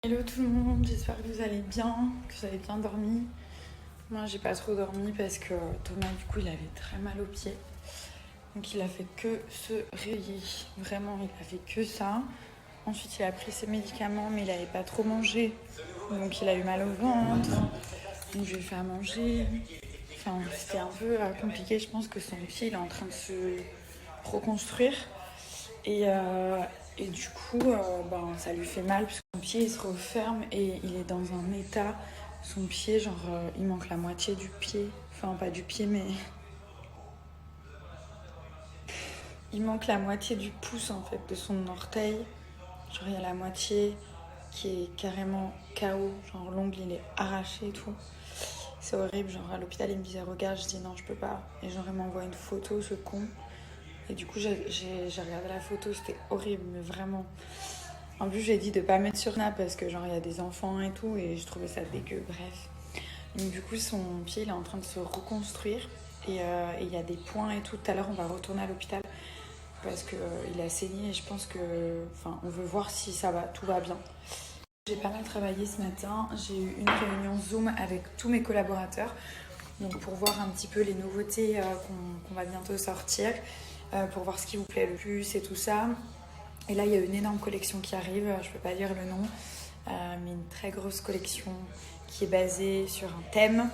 Hello tout le monde, j'espère que vous allez bien, que vous avez bien dormi. Moi j'ai pas trop dormi parce que Thomas du coup il avait très mal au pied. Donc il a fait que se réveiller, vraiment il a fait que ça. Ensuite il a pris ses médicaments mais il avait pas trop mangé. Donc il a eu mal au ventre, donc je lui ai fait à manger. Enfin c'était un peu compliqué, je pense que son pied il est en train de se reconstruire. Et du coup, ça lui fait mal parce que son pied il se referme et il est dans un état. Son pied, il manque la moitié du pied. Enfin, pas du pied, mais. Il manque la moitié du pouce en fait, de son orteil. Genre, il y a la moitié qui est carrément KO. Genre, l'ongle il est arraché et tout. C'est horrible. Genre, à l'hôpital, il me disait regarde, je dis non, je peux pas. Et genre, il m'envoie une photo, ce con. Et du coup, j'ai regardé la photo, c'était horrible, mais vraiment. En plus, j'ai dit de pas mettre sur Snap parce que genre il y a des enfants et tout, et je trouvais ça dégueu, bref. Donc du coup, son pied, il est en train de se reconstruire, et il y a des points et tout. Tout à l'heure, on va retourner à l'hôpital parce qu'il a saigné, et je pense que... Enfin, on veut voir si ça va, tout va bien. J'ai pas mal travaillé ce matin, j'ai eu une réunion Zoom avec tous mes collaborateurs, donc pour voir un petit peu les nouveautés qu'on va bientôt sortir, pour voir ce qui vous plaît le plus et tout ça. Et là, il y a une énorme collection qui arrive, je ne peux pas dire le nom, mais une très grosse collection qui est basée sur un thème,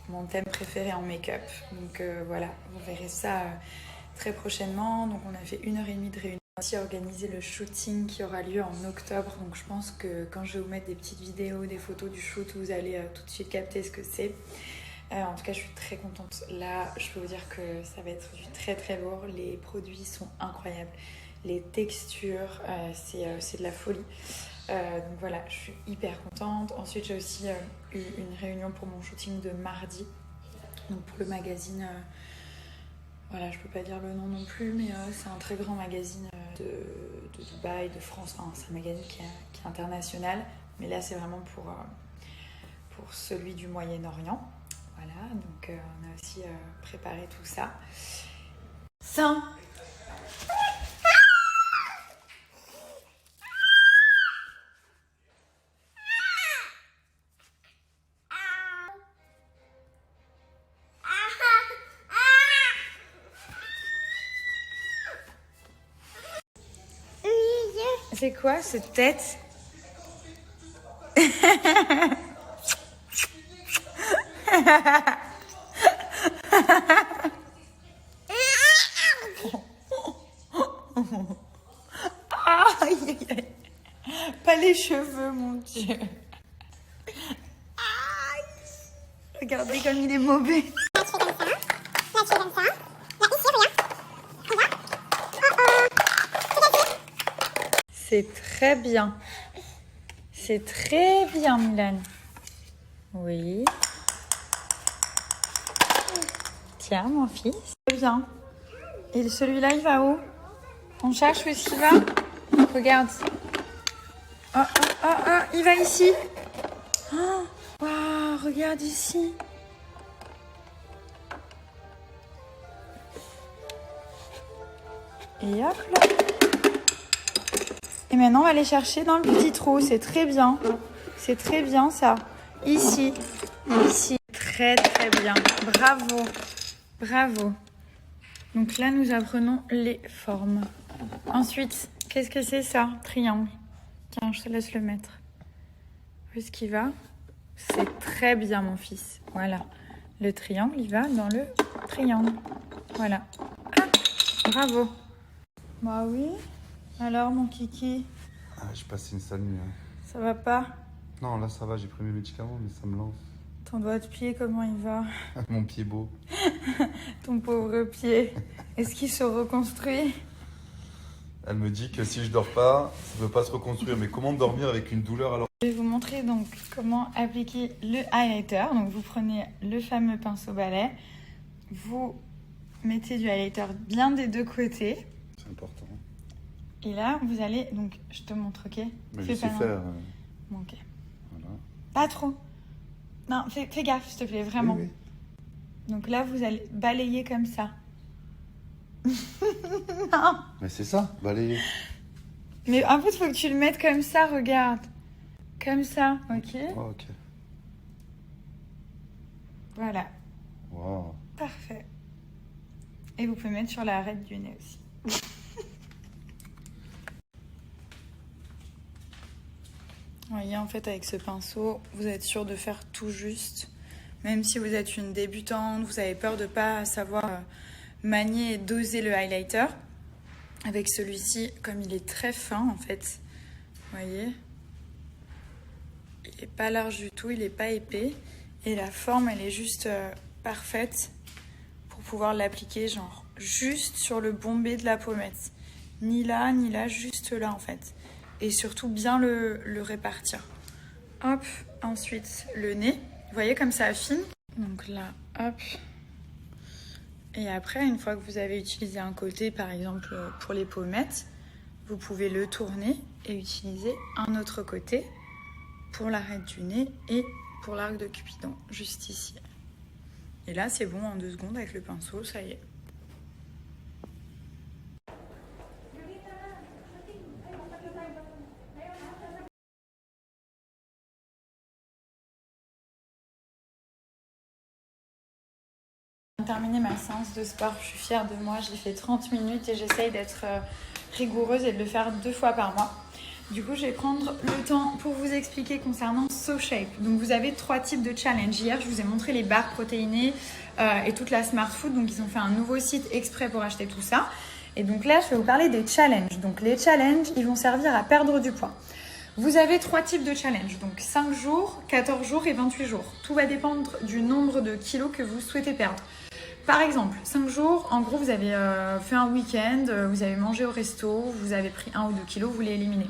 mon thème préféré en make-up. Donc voilà, vous verrez ça très prochainement. Donc on a fait 1h30 de réunion. On a aussi organisé le shooting qui aura lieu en octobre. Donc je pense que quand je vais vous mettre des petites vidéos, des photos du shoot, vous allez tout de suite capter ce que c'est. En tout cas, je suis très contente. Là, je peux vous dire que ça va être du très très lourd. Les produits sont incroyables. Les textures, c'est de la folie. Donc voilà, je suis hyper contente. Ensuite, j'ai aussi eu une réunion pour mon shooting de mardi. Donc pour le magazine, voilà, je peux pas dire le nom non plus, mais c'est un très grand magazine de Dubaï, de France. Enfin, c'est un magazine qui est international. Mais là, c'est vraiment pour celui du Moyen-Orient. Voilà, donc on a aussi préparé tout ça. Ça. C'est quoi cette tête? Aïe, aïe, aïe. Pas les cheveux, mon Dieu. Aïe. Regardez comme il est mauvais. Là, tu fais comme ça. Là, tu fais comme ça. Là, ici, regarde. Regarde. C'est très bien. C'est très bien, Milan. Oui. Tiens, mon fils. C'est bien. Et celui-là, il va où? On cherche où est-ce qu'il va? Regarde. Oh, oh, oh, oh, il va ici. Oh, wow, regarde ici. Et hop là. Et maintenant, on va aller chercher dans le petit trou. C'est très bien. C'est très bien, ça. Ici. Ici. Très, très bien. Bravo. Bravo. Donc là, nous apprenons les formes. Ensuite, qu'est-ce que c'est ça? Triangle. Tiens, je te laisse le mettre. Où est-ce qu'il va? C'est très bien, mon fils. Voilà. Le triangle, il va dans le triangle. Voilà. Ah, bravo. Bah oui. Alors, mon kiki? J'ai passé une sale nuit. Ça va pas? Non, là ça va, j'ai pris mes médicaments, mais ça me lance. Ton doigt de pied, comment il va? Mon pied beau. Ton pauvre pied. Est-ce qu'il se reconstruit? Elle me dit que si je dors pas, ça ne peut pas se reconstruire. Mais comment dormir avec une douleur alors? Je vais vous montrer donc comment appliquer le highlighter. Donc vous prenez le fameux pinceau balai, vous mettez du highlighter bien des deux côtés. C'est important. Et là, vous allez... Donc, je te montre, ok? Mais je sais faire. Bon, ok. Voilà. Pas trop. Non, fais gaffe, s'il te plaît, vraiment. Oui, oui. Donc là, vous allez balayer comme ça. Non. Mais c'est ça, balayer. Mais en fait, il faut que tu le mettes comme ça, regarde. Comme ça, ok? Oh, ok. Voilà, Wow. parfait. Et vous pouvez mettre sur l'arête du nez aussi. Vous voyez, en fait, avec ce pinceau, vous êtes sûr de faire tout juste. Même si vous êtes une débutante, vous avez peur de ne pas savoir manier et doser le highlighter. Avec celui-ci, comme il est très fin, en fait, vous voyez, il n'est pas large du tout, il n'est pas épais. Et la forme, elle est juste parfaite pour pouvoir l'appliquer, genre, juste sur le bombé de la pommette. Ni là, juste là, en fait. Et surtout bien le répartir. Hop, ensuite le nez. Vous voyez comme ça affine. Donc là, hop. Et après, une fois que vous avez utilisé un côté, par exemple pour les pommettes, vous pouvez le tourner et utiliser un autre côté pour l'arête du nez et pour l'arc de Cupidon, juste ici. Et là, c'est bon, en 2 secondes avec le pinceau, ça y est. Terminé ma séance de sport, je suis fière de moi, j'ai fait 30 minutes et j'essaye d'être rigoureuse et de le faire 2 fois par mois. Du coup, je vais prendre le temps pour vous expliquer concernant SoShape. Donc, vous avez 3 types de challenges. Hier, je vous ai montré les barres protéinées et toute la Smart Food. Donc, ils ont fait un nouveau site exprès pour acheter tout ça. Et donc là, je vais vous parler des challenges. Donc, les challenges, ils vont servir à perdre du poids. Vous avez 3 types de challenges. Donc, 5 jours, 14 jours et 28 jours. Tout va dépendre du nombre de kilos que vous souhaitez perdre. Par exemple, 5 jours, en gros, vous avez fait un week-end, vous avez mangé au resto, vous avez pris 1 ou 2 kilos, vous voulez éliminer.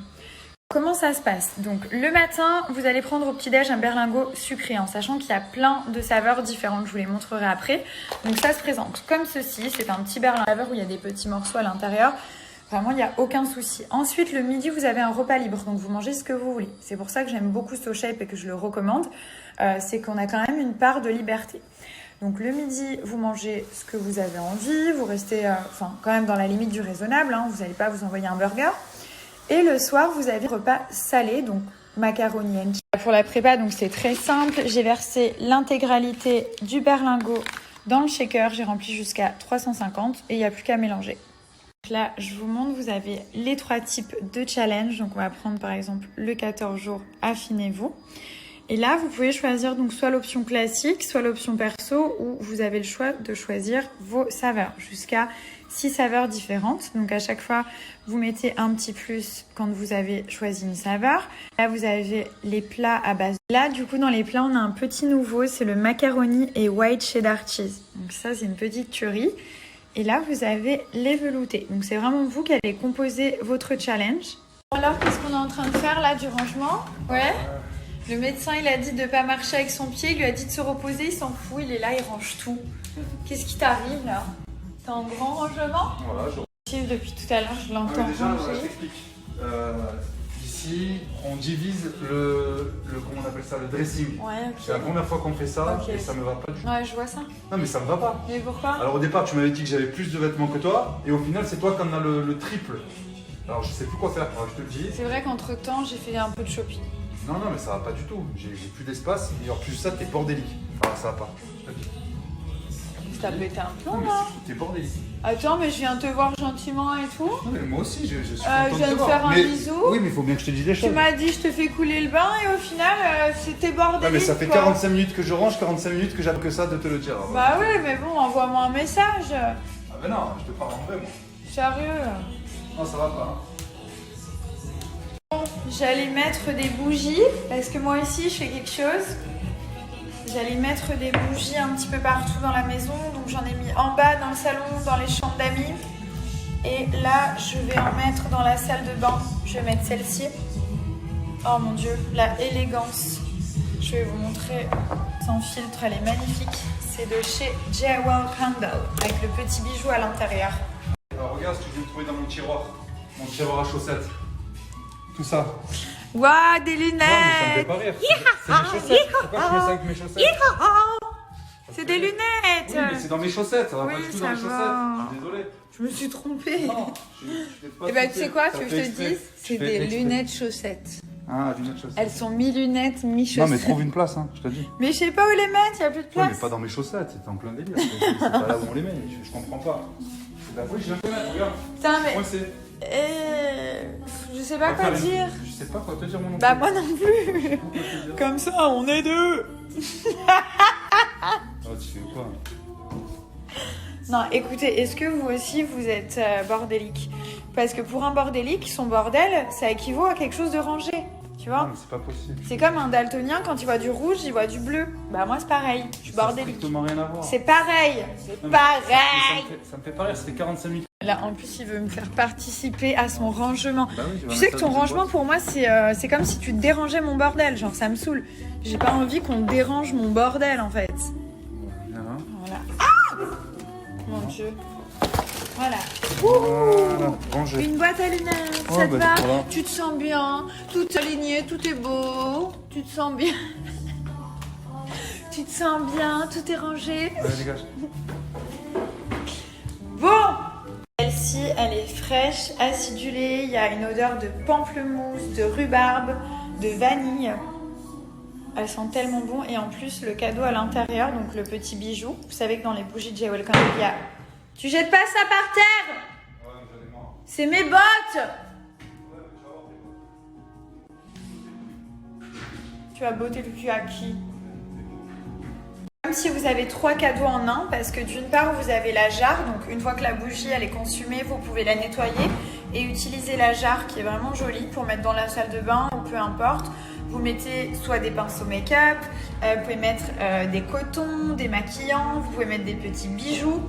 Comment ça se passe? Donc, le matin, vous allez prendre au petit-déj un berlingot sucré, en sachant qu'il y a plein de saveurs différentes, je vous les montrerai après. Donc, ça se présente comme ceci, c'est un petit berlingot où il y a des petits morceaux à l'intérieur. Vraiment, il n'y a aucun souci. Ensuite, le midi, vous avez un repas libre, donc vous mangez ce que vous voulez. C'est pour ça que j'aime beaucoup SoShape et que je le recommande, c'est qu'on a quand même une part de liberté. Donc le midi, vous mangez ce que vous avez envie, vous restez quand même dans la limite du raisonnable, hein, vous n'allez pas vous envoyer un burger. Et le soir, vous avez un repas salé, donc macaroni and cheese. Pour la prépa, donc c'est très simple, j'ai versé l'intégralité du berlingot dans le shaker, j'ai rempli jusqu'à 350 et il n'y a plus qu'à mélanger. Donc là, je vous montre, vous avez les 3 types de challenge. Donc on va prendre par exemple le 14 jours, affinez-vous. Et là, vous pouvez choisir donc soit l'option classique, soit l'option perso, où vous avez le choix de choisir vos saveurs, jusqu'à 6 saveurs différentes. Donc à chaque fois, vous mettez un petit plus quand vous avez choisi une saveur. Là, vous avez les plats à base. Là, du coup, dans les plats, on a un petit nouveau, c'est le macaroni et white cheddar cheese. Donc ça, c'est une petite tuerie. Et là, vous avez les veloutés. Donc c'est vraiment vous qui allez composer votre challenge. Alors, qu'est-ce qu'on est en train de faire là, du rangement? Ouais. Le médecin, il a dit de ne pas marcher avec son pied, il lui a dit de se reposer, il s'en fout, il est là, il range tout. Qu'est-ce qui t'arrive là? T'as un grand rangement? Voilà, Depuis tout à l'heure, je l'entends déjà, ranger. je t'explique. Ici, on divise comment on appelle ça, le dressing. Ouais, ok. C'est la première fois qu'on fait ça Ok. et ça me va pas du tout. Ouais, je vois ça. Non, mais ça me va pas. Mais pourquoi? Alors au départ, tu m'avais dit que j'avais plus de vêtements que toi et au final, c'est toi qui en as le triple. Alors je sais plus quoi faire, alors, je te le dis. C'est vrai qu'entre temps, j'ai fait un peu de shopping. Non, non, mais ça va pas du tout. J'ai plus d'espace et en plus ça, t'es bordélique. Enfin, ça va pas. Je te le dis. T'as pété un Non, plomb mais là? t'es bordélique. Attends, mais je viens te voir gentiment et tout. Non, mais moi aussi, je suis Je content viens de de te faire voir. un Mais- bisou. Oui, mais il faut bien que je te dise les Tu choses. m'as dit je te fais couler le bain et au final, c'était bordélique. Non, mais ça fait quoi. 45 minutes que je range, 45 minutes que j'aime que ça de te le dire. Alors, Bah oui, mais bon, envoie-moi un message. Ah ben non, je te parle en vrai, moi. Sérieux. Non, ça va pas. J'allais mettre des bougies parce que moi ici je fais quelque chose. J'allais mettre des bougies un petit peu partout dans la maison. Donc j'en ai mis en bas dans le salon, dans les chambres d'amis. Et là je vais en mettre dans la salle de bain. Je vais mettre celle-ci. Oh mon dieu, la élégance. Je vais vous montrer sans filtre, elle est magnifique. C'est de chez Jewel Candle avec le petit bijou à l'intérieur. Alors regarde ce que je viens de trouver dans mon tiroir à chaussettes. Tout ça. Waouh, des Non, mais ça me fait lunettes. pas rire. C'est mes chaussettes. Pourquoi je fais ça avec mes chaussettes? C'est des lunettes. Oui, mais c'est dans mes chaussettes, ça va Oui, pas du tout ça dans mes va. chaussettes. Je suis désolé. Je me suis trompée. Non, je t'ai pas Et bah tu trompé. sais quoi, Ça tu veux que fait je te exprès. dise? Je C'est fais des exprès. lunettes chaussettes. Ah, lunettes chaussettes. Elles sont mi-lunettes, mi-chaussettes. Non, mais trouve une place, hein, je te dis. Mais je sais pas où les mettre, il n'y a plus de Ouais, place. mais pas dans mes chaussettes, c'est en plein délire. C'est pas là où on les met, je comprends pas. Bah oui, je viens de te mettre, regarde. Putain, mais. Moi, c'est. Je sais pas quoi dire. Je sais pas quoi te dire, mon nom. Bah, moi non plus. Comme ça, on est deux. Oh, tu fais quoi? Non, écoutez, est-ce que vous aussi vous êtes bordélique? Parce que pour un bordélique, son bordel, ça équivaut à quelque chose de rangé. Tu vois? Non, mais c'est pas possible. C'est comme un daltonien, quand il voit du rouge, il voit du bleu. Bah, moi, c'est pareil. Je suis bordélique. Ça n'a strictement rien à voir. C'est pareil. C'est Non, mais pareil. Ça me fait pas rire, c'était 45 minutes. Là, en plus, il veut me faire participer à son rangement. Bah oui, Tu sais que ton rangement, pour moi, c'est comme si tu dérangeais mon bordel. Genre, ça me saoule. J'ai pas envie qu'on dérange mon bordel, en fait. Voilà. Ah, mon Dieu. Voilà. Voilà, rangé. Une boîte à lunettes, Oh, ça te bah, va? voilà. Tu te sens bien, tout aligné, tout est beau. Tu te sens bien. Tu te sens bien, tout est rangé. Allez, dégage. Bon, celle-ci, elle est fraîche, acidulée. Il y a une odeur de pamplemousse, de rhubarbe, de vanille. Elles sentent tellement bon. Et en plus, le cadeau à l'intérieur, donc le petit bijou. Vous savez que dans les bougies de J. Welcome, il y a... Tu jettes pas ça par terre! Ouais, j'en ai marre. C'est mes bottes! Tu vas botter le cul à qui? Comme si vous avez 3 cadeaux en un, parce que d'une part vous avez la jarre, donc une fois que la bougie elle est consumée, vous pouvez la nettoyer et utiliser la jarre qui est vraiment jolie pour mettre dans la salle de bain ou peu importe. Vous mettez soit des pinceaux make-up, vous pouvez mettre des cotons, des maquillants, vous pouvez mettre des petits bijoux.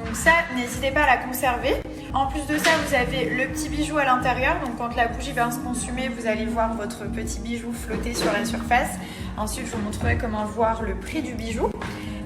Donc ça, n'hésitez pas à la conserver. En plus de ça, vous avez le petit bijou à l'intérieur. Donc quand la bougie va se consumer, vous allez voir votre petit bijou flotter sur la surface. Ensuite, je vous montrerai comment voir le prix du bijou.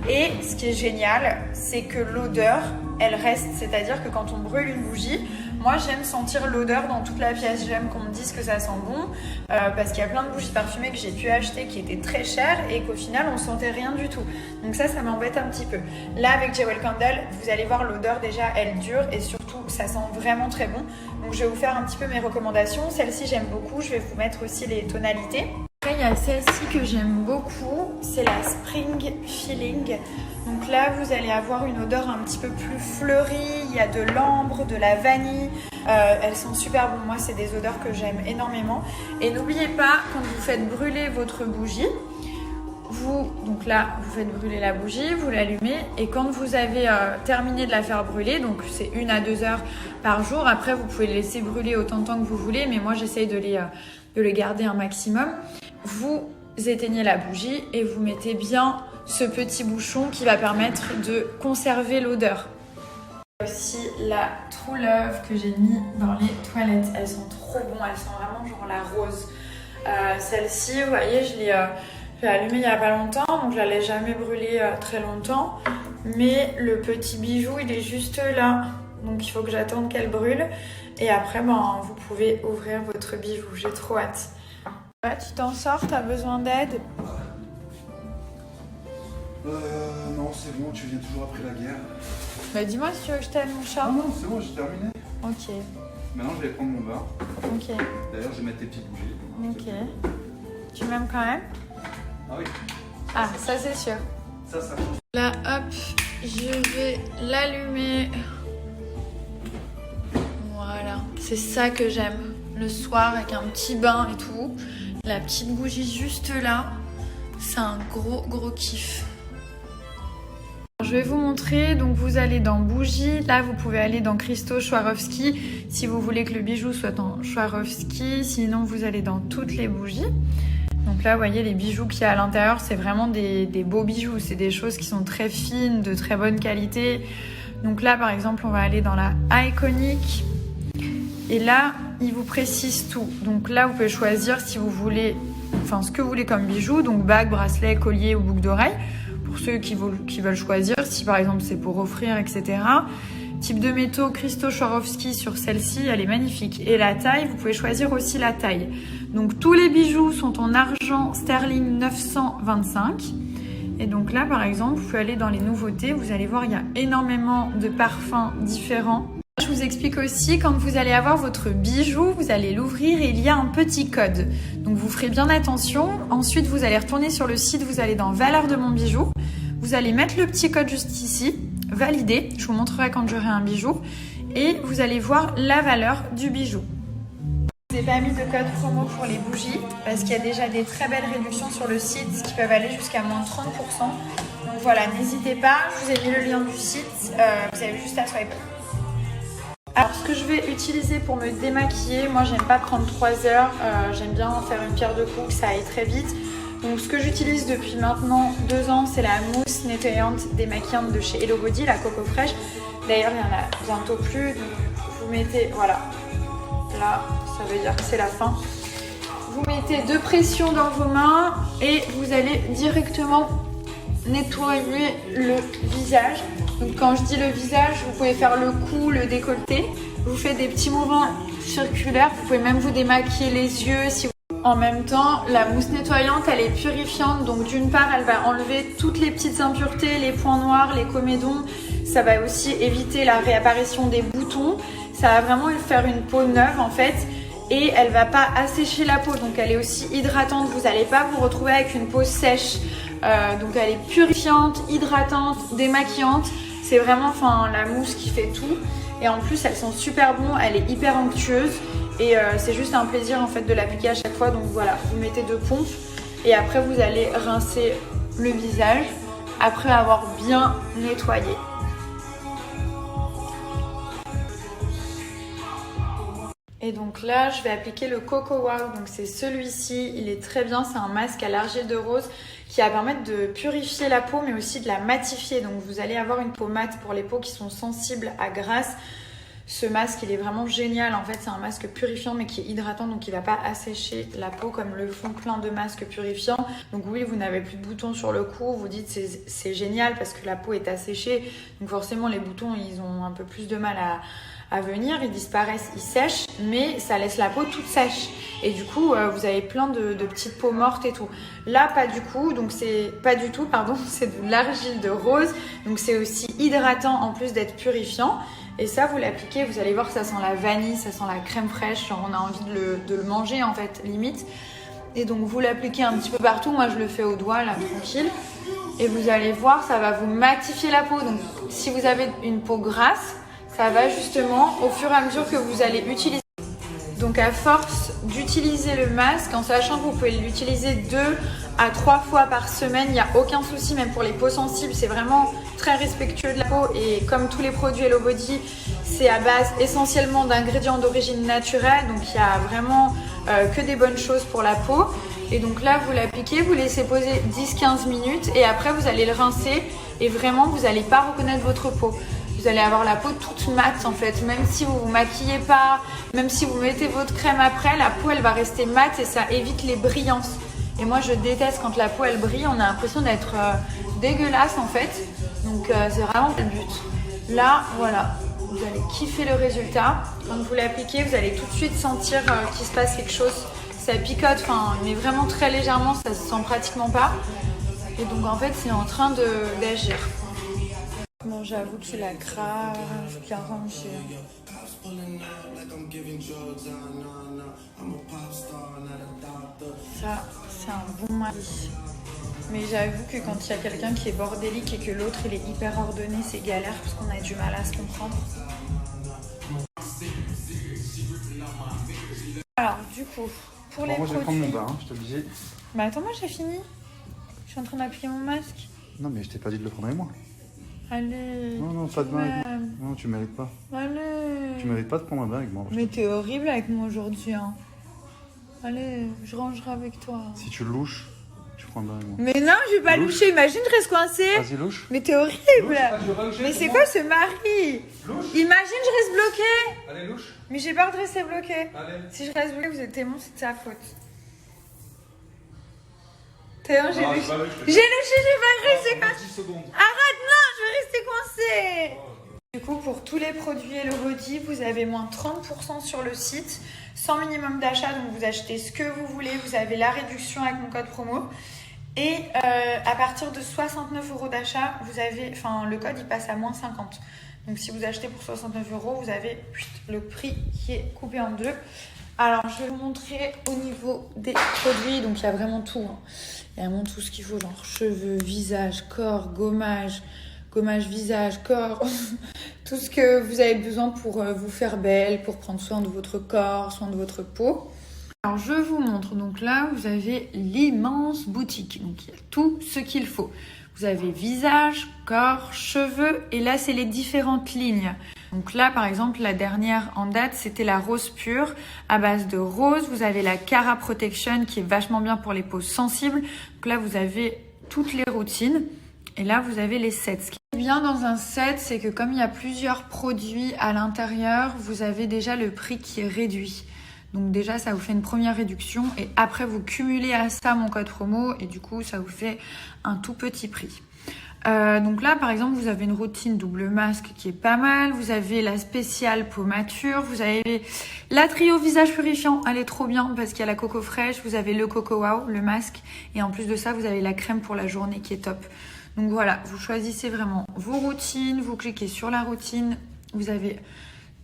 Et ce qui est génial, c'est que l'odeur, elle reste. C'est-à-dire que quand on brûle une bougie, moi j'aime sentir l'odeur dans toute la pièce. J'aime qu'on me dise que ça sent bon parce qu'il y a plein de bougies parfumées que j'ai pu acheter qui étaient très chères et qu'au final on sentait rien du tout. Donc ça m'embête un petit peu. Là avec Jewel Candle, vous allez voir l'odeur déjà, elle dure et surtout ça sent vraiment très bon. Donc je vais vous faire un petit peu mes recommandations. Celle-ci j'aime beaucoup, je vais vous mettre aussi les tonalités. Après, il y a celle-ci que j'aime beaucoup, c'est la Spring Feeling. Donc là, vous allez avoir une odeur un petit peu plus fleurie, il y a de l'ambre, de la vanille. Elles sont super bonnes, moi c'est des odeurs que j'aime énormément. Et n'oubliez pas, quand vous faites brûler votre bougie, donc là, vous faites brûler la bougie, vous l'allumez et quand vous avez terminé de la faire brûler, donc c'est 1 à 2 heures par jour, après vous pouvez les laisser brûler autant de temps que vous voulez, mais moi j'essaye de les garder un maximum. Vous éteignez la bougie et vous mettez bien ce petit bouchon qui va permettre de conserver l'odeur. Aussi la True Love que j'ai mis dans les toilettes, elles sont trop bonnes, elles sont vraiment genre la rose. Celle-ci, vous voyez, je l'ai allumée il n'y a pas longtemps, donc je ne la laisse jamais brûler très longtemps. Mais le petit bijou, il est juste là, donc il faut que j'attende qu'elle brûle. Et après, vous pouvez ouvrir votre bijou, j'ai trop hâte. Ouais, tu t'en sors, t'as besoin d'aide? Non, c'est bon, tu viens toujours après la guerre. Bah dis-moi si tu veux que je t'aide mon chat. Non, c'est bon, j'ai terminé. Ok, Maintenant, je vais prendre mon bain. ok, D'ailleurs, je vais mettre tes petites bougies. ok. Tu m'aimes quand même? Ah oui. Ah, ça c'est sûr. Ça. Là, hop, je vais l'allumer. Voilà, c'est ça que j'aime. Le soir avec un petit bain et tout. La petite bougie juste là, c'est un gros kiff. Je vais vous montrer, donc vous allez dans bougie, là vous pouvez aller dans cristaux Swarovski si vous voulez que le bijou soit en Swarovski, sinon vous allez dans toutes les bougies. Donc là vous voyez les bijoux qu'il y a à l'intérieur, c'est vraiment des beaux bijoux, c'est des choses qui sont très fines, de très bonne qualité. Donc là par exemple on va aller dans la Iconic et là il vous précise tout. Donc là vous pouvez choisir si vous voulez, ce que vous voulez comme bijoux, donc bague, bracelet, collier ou boucle d'oreille. Pour ceux qui veulent choisir, si par exemple c'est pour offrir, etc. Type de métaux, cristaux Swarovski sur celle-ci, elle est magnifique. Et la taille, vous pouvez choisir aussi la taille. Donc tous les bijoux sont en argent sterling 925. Et donc là par exemple, vous pouvez aller dans les nouveautés, vous allez voir il y a énormément de parfums différents. Je je vous explique aussi, quand vous allez avoir votre bijou, vous allez l'ouvrir et il y a un petit code. Donc vous ferez bien attention. Ensuite, vous allez retourner sur le site, vous allez dans valeur de mon bijou. Vous allez mettre le petit code juste ici, valider. Je vous montrerai quand j'aurai un bijou. Et vous allez voir la valeur du bijou. Je n'ai pas mis de code promo pour les bougies parce qu'il y a déjà des très belles réductions sur le site qui peuvent aller jusqu'à moins de 30%. Donc voilà, n'hésitez pas, je vous ai mis le lien du site, vous avez juste à swiper. Alors ce que je vais utiliser pour me démaquiller, moi j'aime pas prendre 3 heures, j'aime bien faire une pierre de coups, que ça aille très vite. Donc ce que j'utilise depuis maintenant 2 ans, c'est la mousse nettoyante démaquillante de chez Hello Body, la Coco Fraîche. D'ailleurs il n'y en a bientôt plus, donc vous mettez, voilà, là ça veut dire que c'est la fin. Vous mettez 2 pressions dans vos mains et vous allez directement nettoyer le visage. Donc quand je dis le visage, vous pouvez faire le cou, le décolleté. Vous faites des petits mouvements circulaires. Vous pouvez même vous démaquiller les yeux. Si vous... En même temps, la mousse nettoyante, elle est purifiante. Donc d'une part, elle va enlever toutes les petites impuretés, les points noirs, les comédons. Ça va aussi éviter la réapparition des boutons. Ça va vraiment faire une peau neuve en fait. Et elle va pas assécher la peau. Donc elle est aussi hydratante. Vous n'allez pas vous retrouver avec une peau sèche. Donc elle est purifiante, hydratante, démaquillante. C'est vraiment la mousse qui fait tout. Et en plus, elles sont super bon. Elle est hyper onctueuse. Et c'est juste un plaisir en fait de l'appliquer à chaque fois. Donc voilà, vous mettez 2 pompes. Et après, vous allez rincer le visage après avoir bien nettoyé. Et donc là, je vais appliquer le Coco Wow. Donc c'est celui-ci. Il est très bien. C'est un masque à l'argile de rose qui va permettre de purifier la peau mais aussi de la matifier. Donc vous allez avoir une peau mate pour les peaux qui sont sensibles à grasse. Ce masque, il est vraiment génial. En fait, c'est un masque purifiant mais qui est hydratant, donc il ne va pas assécher la peau comme le font plein de masques purifiants. Donc oui, vous n'avez plus de boutons sur le cou. Vous dites c'est génial parce que la peau est asséchée. Donc forcément, les boutons, ils ont un peu plus de mal à venir, ils disparaissent, ils sèchent, mais ça laisse la peau toute sèche. Et du coup, vous avez plein de petites peaux mortes et tout. Là, pas du tout, c'est de l'argile de rose. Donc c'est aussi hydratant en plus d'être purifiant. Et ça, vous l'appliquez, vous allez voir, ça sent la vanille, ça sent la crème fraîche. Genre, on a envie de le manger en fait, limite. Et donc vous l'appliquez un petit peu partout. Moi, je le fais au doigt, là, tranquille. Et vous allez voir, ça va vous matifier la peau. Donc si vous avez une peau grasse, ça va justement au fur et à mesure que vous allez utiliser. Donc à force d'utiliser le masque, en sachant que vous pouvez l'utiliser 2 à 3 fois par semaine, il n'y a aucun souci, même pour les peaux sensibles, c'est vraiment très respectueux de la peau. Et comme tous les produits Hello Body, c'est à base essentiellement d'ingrédients d'origine naturelle, donc il n'y a vraiment que des bonnes choses pour la peau. Et donc là, vous l'appliquez, vous laissez poser 10-15 minutes et après vous allez le rincer et vraiment vous n'allez pas reconnaître votre peau. Vous allez avoir la peau toute mate en fait, même si vous vous maquillez pas, même si vous mettez votre crème après, la peau elle va rester mate et ça évite les brillances. Et moi je déteste quand la peau elle brille, on a l'impression d'être dégueulasse en fait, donc c'est vraiment le but. Là voilà, vous allez kiffer le résultat. Quand vous l'appliquez, vous allez tout de suite sentir qu'il se passe quelque chose, ça picote, mais vraiment très légèrement, ça se sent pratiquement pas. Et donc en fait c'est en train d'agir. Bon, j'avoue qu'il a grave bien rangé. Ça, c'est un bon mari. Mais j'avoue que quand il y a quelqu'un qui est bordélique et que l'autre il est hyper ordonné, c'est galère parce qu'on a du mal à se comprendre. Alors, du coup, pour les moi, produits... je vais prendre mon bain, je te le dis. Mais attends, moi j'ai fini. Je suis en train d'appliquer mon masque. Non, mais je t'ai pas dit de le prendre avec moi. Allez. Non, pas de bain avec moi. Non, tu mérites pas. Allez. Tu mérites pas de prendre un bain avec moi. Mais t'es horrible avec moi aujourd'hui. Hein. Allez, je rangerai avec toi. Si tu louches, tu prends un bain avec moi. Mais non, je vais pas loucher. Imagine, je reste coincée. Vas-y, louche. Mais t'es horrible. Louche, mais c'est quoi ce mari? Louche. Imagine, je reste bloquée. Allez, louche. Mais j'ai peur de rester bloquée. Allez. Si je reste bloquée, vous êtes témoin, c'est de sa faute. J'ai louché, j'ai pas resté coincée. Arrête, non, je vais rester coincée. Du coup, pour tous les produits Hello Body, vous avez moins 30% sur le site, sans minimum d'achat, donc vous achetez ce que vous voulez, vous avez la réduction avec mon code promo. Et à partir de 69 € d'achat, vous avez, le code il passe à moins 50. Donc si vous achetez pour 69 €, vous avez le prix qui est coupé en deux. Alors je vais vous montrer au niveau des produits. Donc il y a vraiment tout. Hein. Il y a vraiment tout ce qu'il faut, genre cheveux, visage, corps, gommage visage, corps, tout ce que vous avez besoin pour vous faire belle, pour prendre soin de votre corps, soin de votre peau. Alors je vous montre, donc là vous avez l'immense boutique, donc il y a tout ce qu'il faut. Vous avez visage, corps, cheveux et là c'est les différentes lignes. Donc là par exemple la dernière en date c'était la rose pure à base de rose. Vous avez la Cara Protection qui est vachement bien pour les peaux sensibles. Donc là vous avez toutes les routines et là vous avez les sets. Ce qui est bien dans un set c'est que comme il y a plusieurs produits à l'intérieur, vous avez déjà le prix qui est réduit. Donc déjà, ça vous fait une première réduction et après, vous cumulez à ça mon code promo et du coup, ça vous fait un tout petit prix. Donc là, par exemple, vous avez une routine double masque qui est pas mal. Vous avez la spéciale peau mature. Vous avez la trio visage purifiant. Elle est trop bien parce qu'il y a la coco fraîche. Vous avez le coco wow, le masque. Et en plus de ça, vous avez la crème pour la journée qui est top. Donc voilà, vous choisissez vraiment vos routines. Vous cliquez sur la routine. Vous avez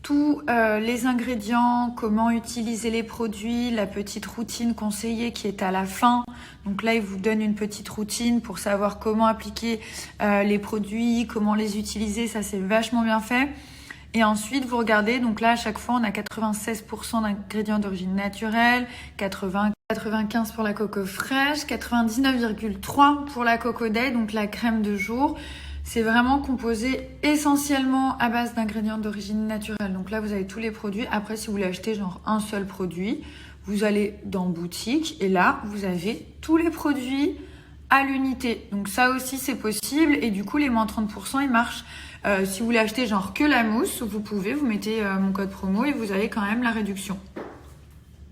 tous les ingrédients, comment utiliser les produits, la petite routine conseillée qui est à la fin. Donc là, il vous donne une petite routine pour savoir comment appliquer les produits, comment les utiliser. Ça, c'est vachement bien fait. Et ensuite, vous regardez. Donc là, à chaque fois, on a 96% d'ingrédients d'origine naturelle, 95 pour la coco fraîche, 99,3 pour la coco day, donc la crème de jour. C'est vraiment composé essentiellement à base d'ingrédients d'origine naturelle. Donc là, vous avez tous les produits. Après, si vous voulez acheter genre un seul produit, vous allez dans boutique et là, vous avez tous les produits à l'unité. Donc ça aussi, c'est possible. Et du coup, les moins 30%, ils marchent. Si vous voulez acheter genre que la mousse, vous pouvez, vous mettez mon code promo et vous avez quand même la réduction.